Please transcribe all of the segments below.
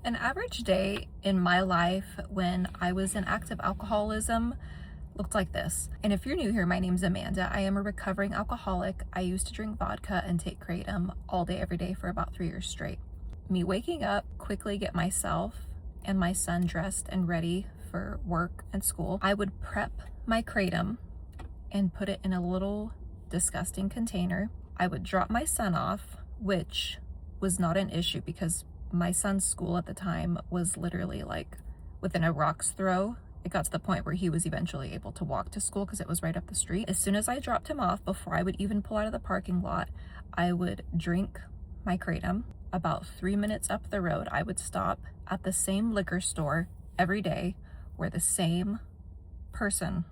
An average day in my life when I was in active alcoholism looked like this. And if you're new here, my name's Amanda. I am a recovering alcoholic. I used to drink vodka and take kratom all day, every day for about 3 years straight. Me waking up, quickly get myself and my son dressed and ready for work and school. I would prep my kratom and put it in a little disgusting container. I would drop my son off, which was not an issue because my son's school at the time was literally like within a rock's throw. It got to the point where he was eventually able to walk to school because it was right up the street. As soon as I dropped him off, before I would even pull out of the parking lot, I would drink my kratom. About 3 minutes up the road, I would stop at the same liquor store every day where the same person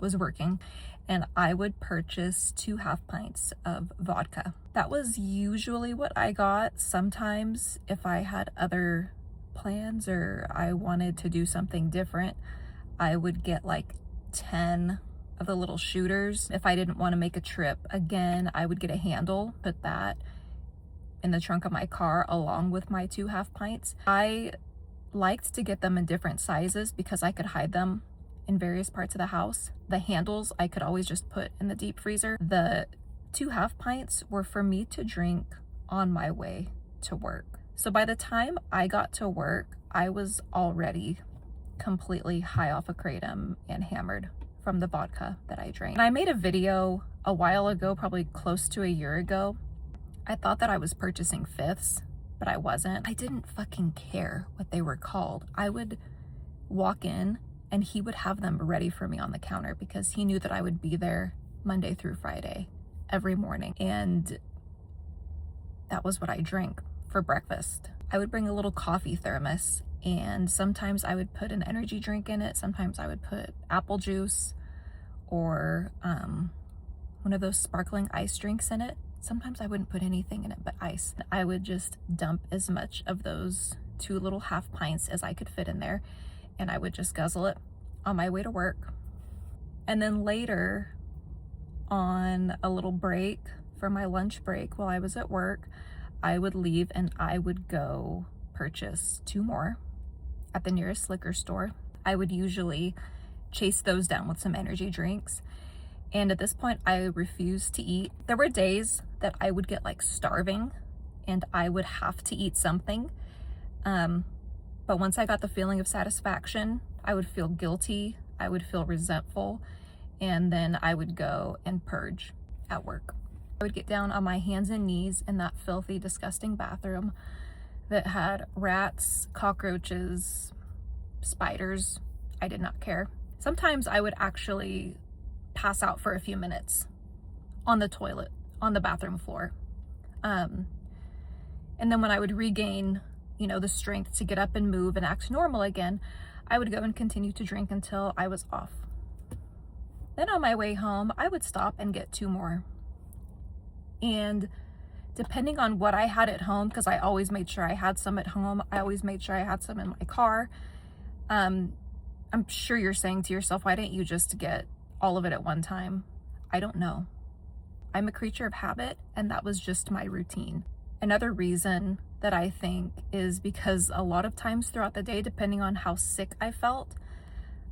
was working, and I would purchase 2 half pints of vodka. That was usually what I got. Sometimes if I had other plans or I wanted to do something different, I would get like 10 of the little shooters. If I didn't want to make a trip again, I would get a handle, put that in the trunk of my car along with my 2 half pints. I liked to get them in different sizes because I could hide them in various parts of the house. The handles I could always just put in the deep freezer. The 2 half pints were for me to drink on my way to work. So by the time I got to work, I was already completely high off of kratom and hammered from the vodka that I drank. And I made a video a while ago, probably close to a year ago. I thought that I was purchasing fifths, but I wasn't. I didn't fucking care what they were called. I would walk in and he would have them ready for me on the counter because he knew that I would be there Monday through Friday every morning. And that was what I drank for breakfast. I would bring a little coffee thermos, and sometimes I would put an energy drink in it. Sometimes I would put apple juice or one of those sparkling ice drinks in it. Sometimes I wouldn't put anything in it but ice. I would just dump as much of those 2 little half pints as I could fit in there, and I would just guzzle it on my way to work. And then later, on a little break for my lunch break while I was at work, I would leave and I would go purchase 2 more at the nearest liquor store. I would usually chase those down with some energy drinks. And at this point, I refused to eat. There were days that I would get like starving and I would have to eat something. But once I got the feeling of satisfaction, I would feel guilty, I would feel resentful, and then I would go and purge at work. I would get down on my hands and knees in that filthy, disgusting bathroom that had rats, cockroaches, spiders. I did not care. Sometimes I would actually pass out for a few minutes on the toilet, on the bathroom floor. And then when I would regain, the strength to get up and move and act normal again, I would go and continue to drink until I was off. Then on my way home, I would stop and get 2 more. And depending on what I had at home, because I always made sure I had some at home, I always made sure I had some in my car. I'm sure you're saying to yourself, why didn't you just get all of it at one time? I don't know. I'm a creature of habit, and that was just my routine. Another reason that I think is because a lot of times throughout the day, depending on how sick I felt,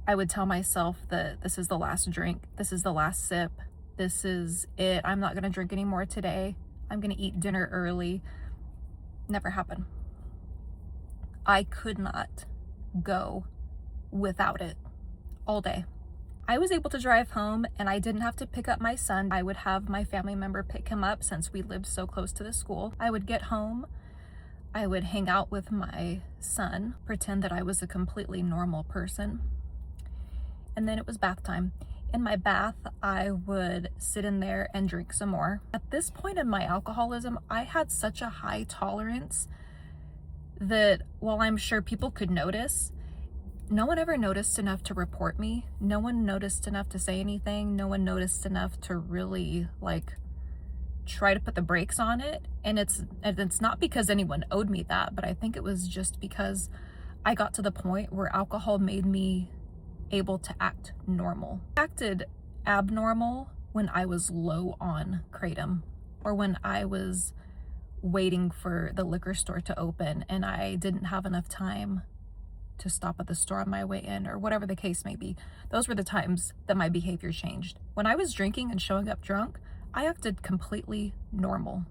I would tell myself that this is the last drink, this is the last sip, this is it, I'm not gonna drink anymore today, I'm gonna eat dinner early. Never happened. I could not go without it all day. I was able to drive home and I didn't have to pick up my son. I would have my family member pick him up since we lived so close to the school. I would get home, I would hang out with my son, pretend that I was a completely normal person. And then it was bath time. In my bath, I would sit in there and drink some more. At this point in my alcoholism, I had such a high tolerance that while I'm sure people could notice, no one ever noticed enough to report me. No one noticed enough to say anything. No one noticed enough to really try to put the brakes on it. And it's not because anyone owed me that, but I think it was just because I got to the point where alcohol made me able to act normal. I acted abnormal when I was low on kratom or when I was waiting for the liquor store to open and I didn't have enough time to stop at the store on my way in, or whatever the case may be. Those were the times that my behavior changed. When I was drinking and showing up drunk, I acted completely normal.